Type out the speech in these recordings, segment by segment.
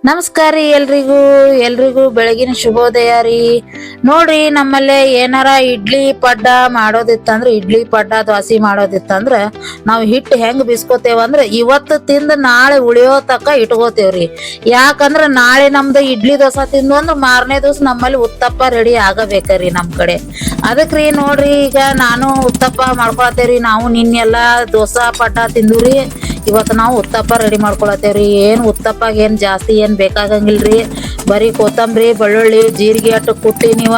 ನಮಸ್ಕಾರ ರೀ ಎಲ್ರಿಗೂ ಬೆಳಗಿನ ಶುಭೋದಯ ರೀ. ನೋಡ್ರಿ ನಮ್ಮಲ್ಲೇ ಏನಾರ ಇಡ್ಲಿ ಪಡ್ಡ ಮಾಡೋದಿತ್ತಂದ್ರ ಇಡ್ಲಿ ಪಡ್ಡ ದೋಸೆ ಮಾಡೋದಿತ್ತಂದ್ರ ನಾವು ಹಿಟ್ಟು ಹೆಂಗ್ ಬಿಸ್ಕೋತೇವಂದ್ರ ಇವತ್ತು ತಿಂದು ನಾಳೆ ಉಳಿಯೋ ತಕ್ಕ ಇಟ್ಕೋತೇವ್ರಿ. ಯಾಕಂದ್ರ ನಾಳೆ ನಮ್ದು ಇಡ್ಲಿ ದೋಸೆ ತಿಂದು ಅಂದ್ರ ಮಾರನೇ ದಿವಸ ನಮ್ಮಲ್ಲಿ ಉತ್ತಪ್ಪ ರೆಡಿ ಆಗಬೇಕ್ರಿ ನಮ್ ಕಡೆ. ಅದಕ್ರಿ ನೋಡ್ರಿ ಈಗ ನಾನು ಉತ್ತಪ್ಪ ಮಾಡ್ಕೊಳತೇವ್ರಿ. ನಾವು ನಿನ್ನೆಲ್ಲಾ ದೋಸಾ ಪಡ್ಡ ತಿಂದುರಿ, ಇವತ್ತು ನಾವು ಉತ್ತಪ್ಪ ರೆಡಿ ಮಾಡ್ಕೊಳತೇವ್ರಿ. ಏನ್ ಉತ್ತಪ್ಪಾಗ ಏನ್ ಜಾಸ್ತಿ ಏನ್ ಬೇಕಾಗಂಗಿಲ್ರಿ. ಬರೀ ಕೊತ್ತಂಬರಿ ಬೆಳ್ಳುಳ್ಳಿ ಜೀರಿಗೆ ಅಟ್ಟು ಕುಟ್ಟಿ ನೀವ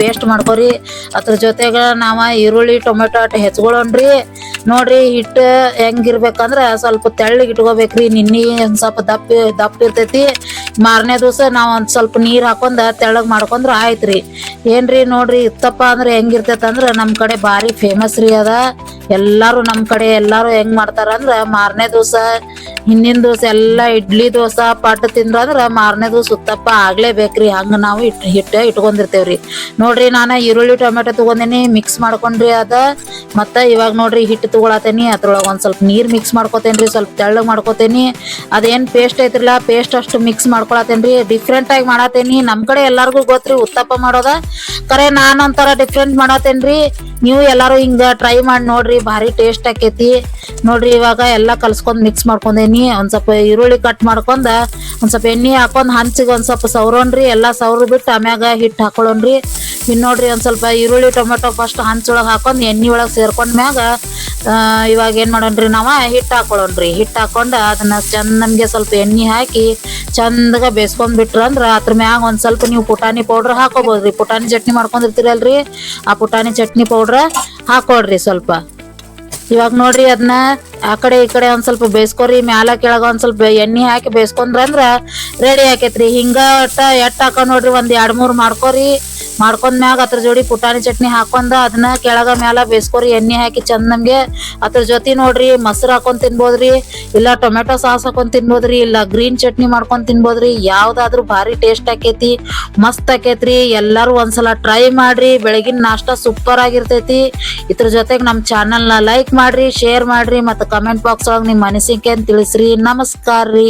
ಪೇಸ್ಟ್ ಮಾಡ್ಕೊರಿ. ಅದ್ರ ಜೊತೆಗ ನಾವ ಈರುಳ್ಳಿ ಟೊಮೆಟೊ ಅಟ್ಟು ಹೆಚ್ಕೊಳ್ಳೋಣ್ರಿ. ನೋಡ್ರಿ ಹಿಟ್ಟು ಹೆಂಗಿರ್ಬೇಕಂದ್ರ ಸ್ವಲ್ಪ ತೆಳ್ಳಗೆ ಇಟ್ಕೋಬೇಕ್ರಿ. ನಿನ್ನೆ ಒಂದ್ ಸ್ವಲ್ಪ ದಪ್ಪ ಇರ್ತೈತಿ. ಮಾರನೇ ದಿವಸ ನಾವ್ ಒಂದ್ ಸ್ವಲ್ಪ ನೀರ್ ಹಾಕೊಂಡ ತೆಳ್ಳಗ್ ಮಾಡ್ಕೊಂಡ್ರ ಆಯ್ತ್ರಿ. ಏನ್ರಿ ನೋಡ್ರಿ ಉತ್ತಪ್ಪ ಅಂದ್ರೆ ಹೆಂಗಿರ್ತೈತಿ ಅಂದ್ರ ನಮ್ ಕಡೆ ಬಾರಿ ಫೇಮಸ್ ರೀ ಅದ. ಎಲ್ಲಾರು ನಮ್ ಕಡೆ ಎಲ್ಲಾರು ಹೆಂಗ್ ಮಾಡ್ತಾರ ಅಂದ್ರ ಮಾರನೇ ದಿವಸ ಹಿಂದಿನ ದಿವಸ ಎಲ್ಲಾ ಇಡ್ಲಿ ದೋಸಾ ಪಟ್ ತಿಂದ್ರ ಅಂದ್ರ ಮಾರನೇ ದಿವಸ ಉತ್ತಪ್ಪ ಆಗ್ಲೇಬೇಕ್ರಿ. ಹಂಗ ನಾವು ಹಿಟ್ಟ ಇಟ್ಕೊಂಡಿರ್ತೇವ್ರಿ. ನೋಡ್ರಿ ನಾನು ಈರುಳ್ಳಿ ಟೊಮೆಟೊ ತಗೊಂಡೇನಿ, ಮಿಕ್ಸ್ ಮಾಡ್ಕೊಂಡ್ರಿ ಅದ. ಮತ್ತ ಇವಾಗ ನೋಡ್ರಿ ಹಿಟ್ಟು ತಗೊಳತೇನಿ, ಅದ್ರೊಳಗ ಒಂದ್ ಸ್ವಲ್ಪ ನೀರ್ ಮಿಕ್ಸ್ ಮಾಡ್ಕೋತೇನ್ರಿ, ಸ್ವಲ್ಪ ತೆಳ್ಳಗ್ ಮಾಡ್ಕೋತೇನಿ. ಅದೇನ್ ಪೇಸ್ಟ್ ಐತ್ರಲ್ಲ ಪೇಸ್ಟ್ ಅಷ್ಟು ಮಿಕ್ಸ್ ಮಾಡ್ಕೊಳತೇನ್ರಿ. ಡಿಫ್ರೆಂಟ್ ಆಗಿ ಮಾಡತೇನಿ. ನಮ್ ಕಡೆ ಎಲ್ಲಾರ್ಗು ಗೊತ್ತ್ರಿ ಉತ್ತಪ್ಪ ಮಾಡೋದ, ಕರೆ ನಾನ್ ಒಂಥರ ಡಿಫ್ರೆಂಟ್ ಮಾಡತೇನ್ರಿ. ನೀವು ಎಲ್ಲಾರು ಹಿಂಗ ಟ್ರೈ ಮಾಡಿ ನೋಡ್ರಿ, ಭಾರಿ ಟೇಸ್ಟ್ ಆಕೇತಿ. ನೋಡ್ರಿ ಇವಾಗ ಎಲ್ಲಾ ಕಲ್ಸ್ಕೊಂಡ್ ಮಿಕ್ಸ್ ಮಾಡ್ಕೊಂಡೇನಿ. ಒಂದ್ ಸ್ವಲ್ಪ ಈರುಳ್ಳಿ ಕಟ್ ಮಾಡ್ಕೊಂಡ ಒಂದ್ ಸ್ವಲ್ಪ ಎಣ್ಣೆ ಹಾಕೊಂಡ್ ಹಂಚಿಗೆ ಒಂದ್ ಸ್ವಲ್ಪ ಸವ್ರೋಣ್ರಿ. ಎಲ್ಲಾ ಸವ್ರು ಬಿಟ್ಟು ಆಮ್ಯಾಗ ಹಿಟ್ಟು ಹಾಕೊಳ್ಳೋಣ್ರಿ. ಇನ್ ನೋಡ್ರಿ ಒಂದ್ ಸ್ವಲ್ಪ ಈರುಳ್ಳಿ ಟೊಮೆಟೊ ಫಸ್ಟ್ ಹಂಚೊಳಗ್ ಹಾಕೊಂಡ್ ಎಣ್ಣೆ ಒಳಗ್ ಸೇರ್ಕೊಂಡ್ ಮ್ಯಾಗ ಇವಾಗ ಏನ್ ಮಾಡೋಣ್ರಿ, ನಾವ ಹಿಟ್ಟು ಹಾಕೊಳ್ಳೋಣ್ರಿ. ಹಿಟ್ಟು ಹಾಕೊಂಡ ಅದನ್ನ ಚಂದನ್ಗೆ ಸ್ವಲ್ಪ ಎಣ್ಣೆ ಹಾಕಿ ಚಂದಗ ಬೇಸ್ಕೊಂಡ್ ಬಿಟ್ರ ಅಂದ್ರ ಅದ್ರ ಮ್ಯಾಗ ಒಂದ್ ಸ್ವಲ್ಪ ನೀವು ಪುಟಾಣಿ ಪೌಡ್ರ್ ಹಾಕೋಬಹುದ್ರಿ. ಪುಟಾಣಿ ಚಟ್ನಿ ಮಾಡ್ಕೊಂಡಿರ್ತೀರಲ್ರಿ, ಆ ಪುಟಾಣಿ ಚಟ್ನಿ ಪೌಡ್ರ್ ಹಾಕೊಡ್ರಿ ಸ್ವಲ್ಪ. ಇವಾಗ ನೋಡ್ರಿ ಅದನ್ನ ಆ ಕಡೆ ಈ ಕಡೆ ಒಂದ್ ಸ್ವಲ್ಪ ಬೇಯಿಸ್ಕೊರಿ. ಮ್ಯಾಲ ಕೆಳಗ ಒಂದ್ ಸ್ವಲ್ಪ ಎಣ್ಣೆ ಹಾಕಿ ಬೇಯಿಸ್ಕೊಂಡ್ರ ಅಂದ್ರ ರೆಡಿ ಆಕೇತ್ರಿ. ಹಿಂಗ ಎಟ್ಟ ಹಾಕೊಂಡ್ ನೋಡ್ರಿ ಒಂದ್ 2-3 ಮಾಡ್ಕೊರಿ. ಮಾಡ್ಕೊಂಡ್ಮ್ಯಾಗ ಅದ್ರ ಜೋಡಿ ಪುಟಾಣಿ ಚಟ್ನಿ ಹಾಕೊಂಡ ಅದನ್ನ ಕೆಳಗ ಮ್ಯಾಲ ಬೇಯಿಸ್ಕೊರಿ ಎಣ್ಣೆ ಹಾಕಿ ಚಂದಂಗೆ. ಅದ್ರ ಜೊತೆ ನೋಡ್ರಿ ಮೊಸರು ಹಾಕೊಂಡ್ ತಿನ್ಬೋದ್ರಿ, ಇಲ್ಲ ಟೊಮೆಟೊ ಸಾಸ್ ಹಾಕೊಂಡ್ ತಿನ್ಬೋದ್ರಿ, ಇಲ್ಲ ಗ್ರೀನ್ ಚಟ್ನಿ ಮಾಡ್ಕೊಂಡ್ ತಿನ್ಬೋದ್ರಿ. ಯಾವ್ದಾದ್ರು ಭಾರಿ ಟೇಸ್ಟ್ ಆಕೇತಿ, ಮಸ್ತ್ ಆಕೇತ್ರಿ. ಎಲ್ಲಾರು ಒಂದ್ಸಲ ಟ್ರೈ ಮಾಡ್ರಿ. ಬೆಳಗಿನ ನಾಷ್ಟ ಸೂಪರ್ ಆಗಿರ್ತೈತಿ. ಇದ್ರ ಜೊತೆಗೆ ನಮ್ ಚಾನಲ್ ನ ಲೈಕ್ ಮಾಡ್ರಿ, ಶೇರ್ ಮಾಡ್ರಿ, ಮತ್ತೆ ಕಮೆಂಟ್ ಬಾಕ್ಸ್ ಒಳಗೆ ನಿಮ್ ಅನಿಸಿಕೆ ಅಂತ ತಿಳಿಸ್ರಿ. ನಮಸ್ಕಾರ ರೀ.